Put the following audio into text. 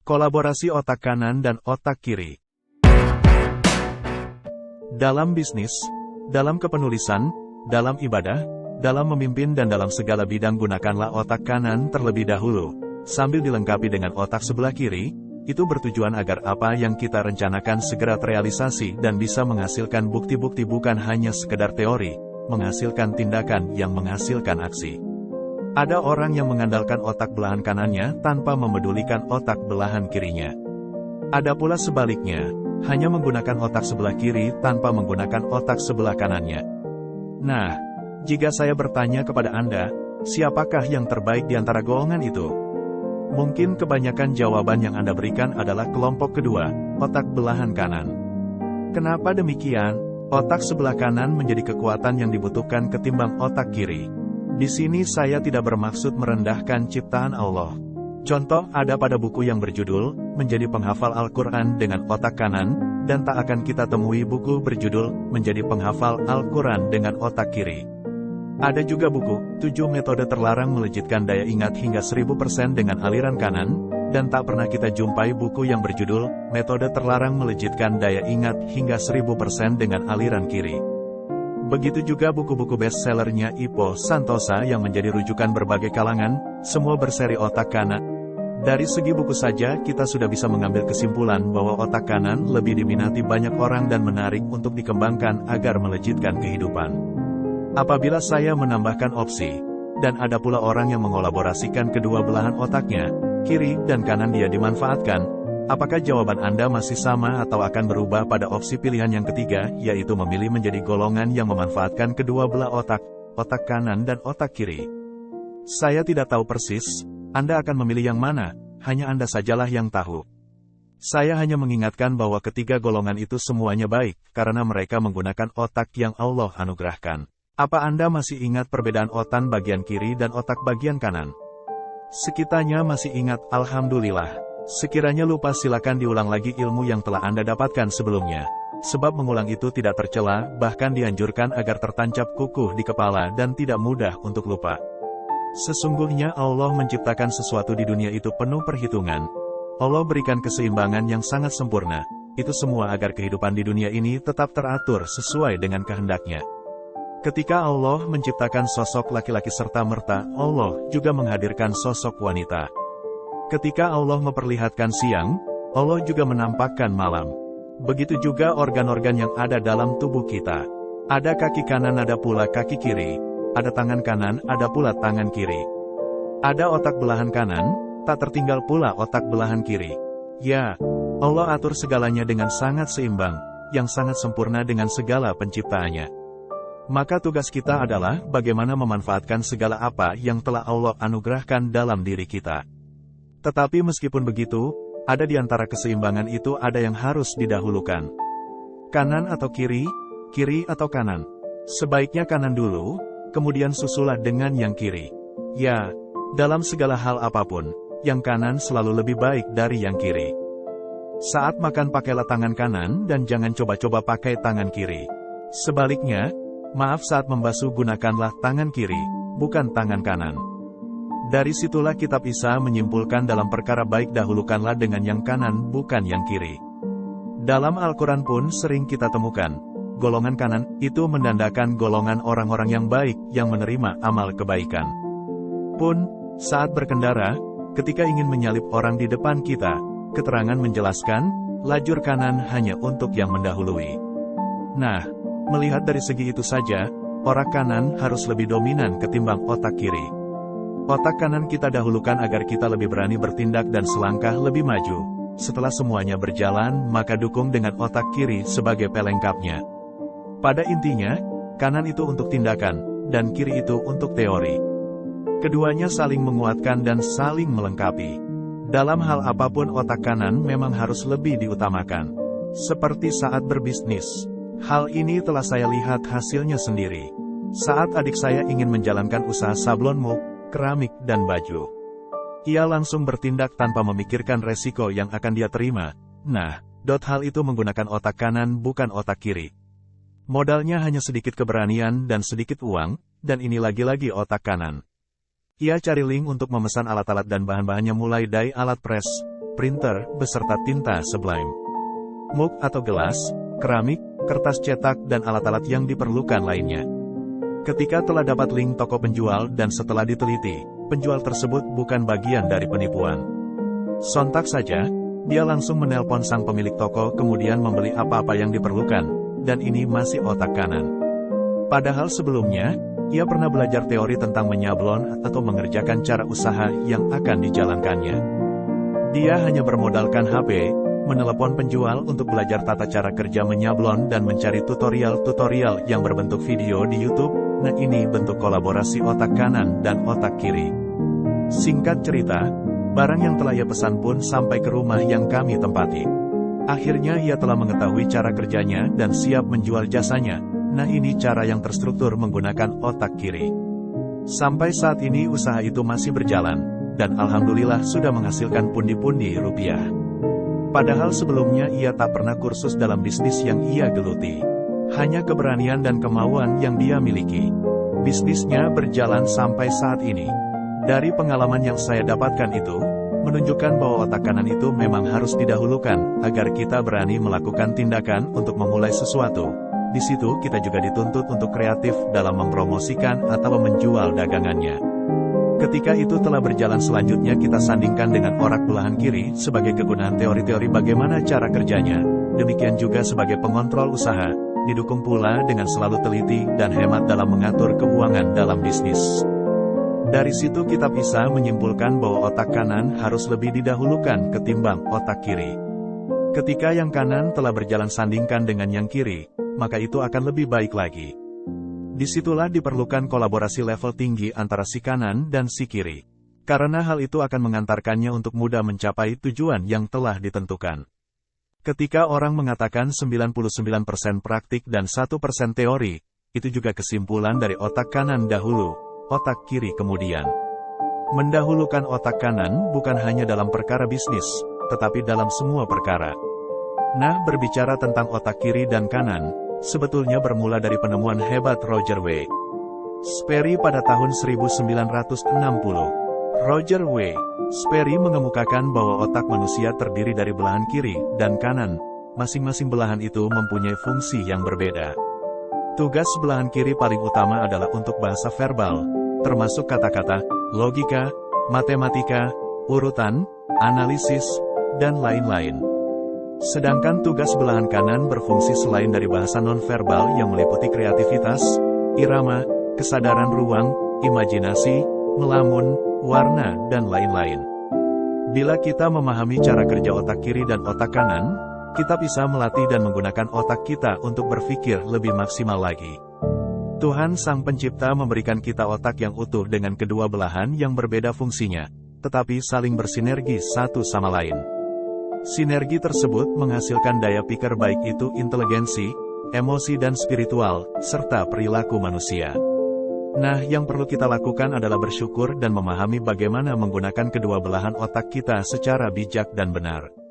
Kolaborasi otak kanan dan otak kiri. Dalam bisnis, dalam kepenulisan, dalam ibadah, dalam memimpin dan dalam segala bidang gunakanlah otak kanan terlebih dahulu, sambil dilengkapi dengan otak sebelah kiri. Itu bertujuan agar apa yang kita rencanakan segera terrealisasi dan bisa menghasilkan bukti-bukti, bukan hanya sekedar teori, menghasilkan tindakan yang menghasilkan aksi. Ada orang yang mengandalkan otak belahan kanannya tanpa memedulikan otak belahan kirinya. Ada pula sebaliknya, hanya menggunakan otak sebelah kiri tanpa menggunakan otak sebelah kanannya. Nah, jika saya bertanya kepada Anda, siapakah yang terbaik di antara golongan itu? Mungkin kebanyakan jawaban yang Anda berikan adalah kelompok kedua, otak belahan kanan. Kenapa demikian? Otak sebelah kanan menjadi kekuatan yang dibutuhkan ketimbang otak kiri. Di sini saya tidak bermaksud merendahkan ciptaan Allah. Contoh ada pada buku yang berjudul, Menjadi Penghafal Al-Quran dengan Otak Kanan, dan tak akan kita temui buku berjudul, Menjadi Penghafal Al-Quran dengan Otak Kiri. Ada juga buku, 7 Metode Terlarang Melejitkan Daya Ingat hingga 1000% dengan Aliran Kanan, dan tak pernah kita jumpai buku yang berjudul, Metode Terlarang Melejitkan Daya Ingat hingga 1000% dengan Aliran Kiri. Begitu juga buku-buku bestsellernya Ipo Santosa yang menjadi rujukan berbagai kalangan, semua berseri otak kanan. Dari segi buku saja kita sudah bisa mengambil kesimpulan bahwa otak kanan lebih diminati banyak orang dan menarik untuk dikembangkan agar melejitkan kehidupan. Apabila saya menambahkan opsi, dan ada pula orang yang mengolaborasikan kedua belahan otaknya, kiri dan kanan dia dimanfaatkan, apakah jawaban Anda masih sama atau akan berubah pada opsi pilihan yang ketiga, yaitu memilih menjadi golongan yang memanfaatkan kedua belah otak, otak kanan dan otak kiri? Saya tidak tahu persis, Anda akan memilih yang mana, hanya Anda sajalah yang tahu. Saya hanya mengingatkan bahwa ketiga golongan itu semuanya baik, karena mereka menggunakan otak yang Allah anugerahkan. Apa Anda masih ingat perbedaan otak bagian kiri dan otak bagian kanan? Sekitanya masih ingat, alhamdulillah. Sekiranya lupa silakan diulang lagi ilmu yang telah Anda dapatkan sebelumnya. Sebab mengulang itu tidak tercela, bahkan dianjurkan agar tertancap kukuh di kepala dan tidak mudah untuk lupa. Sesungguhnya Allah menciptakan sesuatu di dunia itu penuh perhitungan. Allah berikan keseimbangan yang sangat sempurna. Itu semua agar kehidupan di dunia ini tetap teratur sesuai dengan kehendaknya. Ketika Allah menciptakan sosok laki-laki serta-merta, Allah juga menghadirkan sosok wanita. Ketika Allah memperlihatkan siang, Allah juga menampakkan malam. Begitu juga organ-organ yang ada dalam tubuh kita. Ada kaki kanan, ada pula kaki kiri. Ada tangan kanan, ada pula tangan kiri. Ada otak belahan kanan, tak tertinggal pula otak belahan kiri. Ya, Allah atur segalanya dengan sangat seimbang, yang sangat sempurna dengan segala penciptaannya. Maka tugas kita adalah bagaimana memanfaatkan segala apa yang telah Allah anugerahkan dalam diri kita. Tetapi meskipun begitu, ada di antara keseimbangan itu ada yang harus didahulukan. Kanan atau kiri, kiri atau kanan. Sebaiknya kanan dulu, kemudian susulah dengan yang kiri. Ya, dalam segala hal apapun, yang kanan selalu lebih baik dari yang kiri. Saat makan pakailah tangan kanan dan jangan coba-coba pakai tangan kiri. Sebaliknya, maaf, saat membasuh gunakanlah tangan kiri, bukan tangan kanan. Dari situlah kitab Isa menyimpulkan dalam perkara baik dahulukanlah dengan yang kanan bukan yang kiri. Dalam Al-Quran pun sering kita temukan, golongan kanan itu menandakan golongan orang-orang yang baik yang menerima amal kebaikan. Pun, saat berkendara, ketika ingin menyalip orang di depan kita, keterangan menjelaskan, lajur kanan hanya untuk yang mendahului. Nah, melihat dari segi itu saja, otak kanan harus lebih dominan ketimbang otak kiri. Otak kanan kita dahulukan agar kita lebih berani bertindak dan selangkah lebih maju. Setelah semuanya berjalan, maka dukung dengan otak kiri sebagai pelengkapnya. Pada intinya, kanan itu untuk tindakan, dan kiri itu untuk teori. Keduanya saling menguatkan dan saling melengkapi. Dalam hal apapun otak kanan memang harus lebih diutamakan. Seperti saat berbisnis. Hal ini telah saya lihat hasilnya sendiri. Saat adik saya ingin menjalankan usaha sablon mop, keramik dan baju. Ia langsung bertindak tanpa memikirkan resiko yang akan dia terima. Nah, hal itu menggunakan otak kanan bukan otak kiri. Modalnya hanya sedikit keberanian dan sedikit uang, dan ini lagi-lagi otak kanan. Ia cari link untuk memesan alat-alat dan bahan-bahannya mulai dari alat press, printer, beserta tinta sublime, mug atau gelas, keramik, kertas cetak dan alat-alat yang diperlukan lainnya. Ketika telah dapat link toko penjual dan setelah diteliti, penjual tersebut bukan bagian dari penipuan. Sontak saja, dia langsung menelpon sang pemilik toko kemudian membeli apa-apa yang diperlukan, dan ini masih otak kanan. Padahal sebelumnya, ia pernah belajar teori tentang menyablon atau mengerjakan cara usaha yang akan dijalankannya. Dia hanya bermodalkan HP, menelepon penjual untuk belajar tata cara kerja menyablon dan mencari tutorial-tutorial yang berbentuk video di YouTube. Nah, ini bentuk kolaborasi otak kanan dan otak kiri. Singkat cerita, barang yang telah ia pesan pun sampai ke rumah yang kami tempati. Akhirnya ia telah mengetahui cara kerjanya dan siap menjual jasanya. Nah, ini cara yang terstruktur menggunakan otak kiri. Sampai saat ini usaha itu masih berjalan, dan alhamdulillah sudah menghasilkan pundi-pundi rupiah. Padahal sebelumnya ia tak pernah kursus dalam bisnis yang ia geluti. Hanya keberanian dan kemauan yang dia miliki. Bisnisnya berjalan sampai saat ini. Dari pengalaman yang saya dapatkan itu, menunjukkan bahwa otak kanan itu memang harus didahulukan, agar kita berani melakukan tindakan untuk memulai sesuatu. Di situ kita juga dituntut untuk kreatif dalam mempromosikan atau menjual dagangannya. Ketika itu telah berjalan, selanjutnya kita sandingkan dengan orak belahan kiri sebagai kegunaan teori-teori bagaimana cara kerjanya, demikian juga sebagai pengontrol usaha, didukung pula dengan selalu teliti dan hemat dalam mengatur keuangan dalam bisnis. Dari situ kita bisa menyimpulkan bahwa otak kanan harus lebih didahulukan ketimbang otak kiri. Ketika yang kanan telah berjalan sandingkan dengan yang kiri, maka itu akan lebih baik lagi. Disitulah diperlukan kolaborasi level tinggi antara si kanan dan si kiri. Karena hal itu akan mengantarkannya untuk mudah mencapai tujuan yang telah ditentukan. Ketika orang mengatakan 99% praktik dan 1% teori, itu juga kesimpulan dari otak kanan dahulu, otak kiri kemudian. Mendahulukan otak kanan bukan hanya dalam perkara bisnis, tetapi dalam semua perkara. Nah, berbicara tentang otak kiri dan kanan, sebetulnya bermula dari penemuan hebat Roger W. Sperry pada tahun 1960. Roger W. Sperry mengemukakan bahwa otak manusia terdiri dari belahan kiri dan kanan. Masing-masing belahan itu mempunyai fungsi yang berbeda. Tugas belahan kiri paling utama adalah untuk bahasa verbal, termasuk kata-kata, logika, matematika, urutan, analisis, dan lain-lain. Sedangkan tugas belahan kanan berfungsi selain dari bahasa nonverbal yang meliputi kreativitas, irama, kesadaran ruang, imajinasi, melamun, warna, dan lain-lain. Bila kita memahami cara kerja otak kiri dan otak kanan, kita bisa melatih dan menggunakan otak kita untuk berpikir lebih maksimal lagi. Tuhan Sang Pencipta memberikan kita otak yang utuh dengan kedua belahan yang berbeda fungsinya, tetapi saling bersinergi satu sama lain. Sinergi tersebut menghasilkan daya pikir baik itu inteligensi, emosi dan spiritual, serta perilaku manusia. Nah, yang perlu kita lakukan adalah bersyukur dan memahami bagaimana menggunakan kedua belahan otak kita secara bijak dan benar.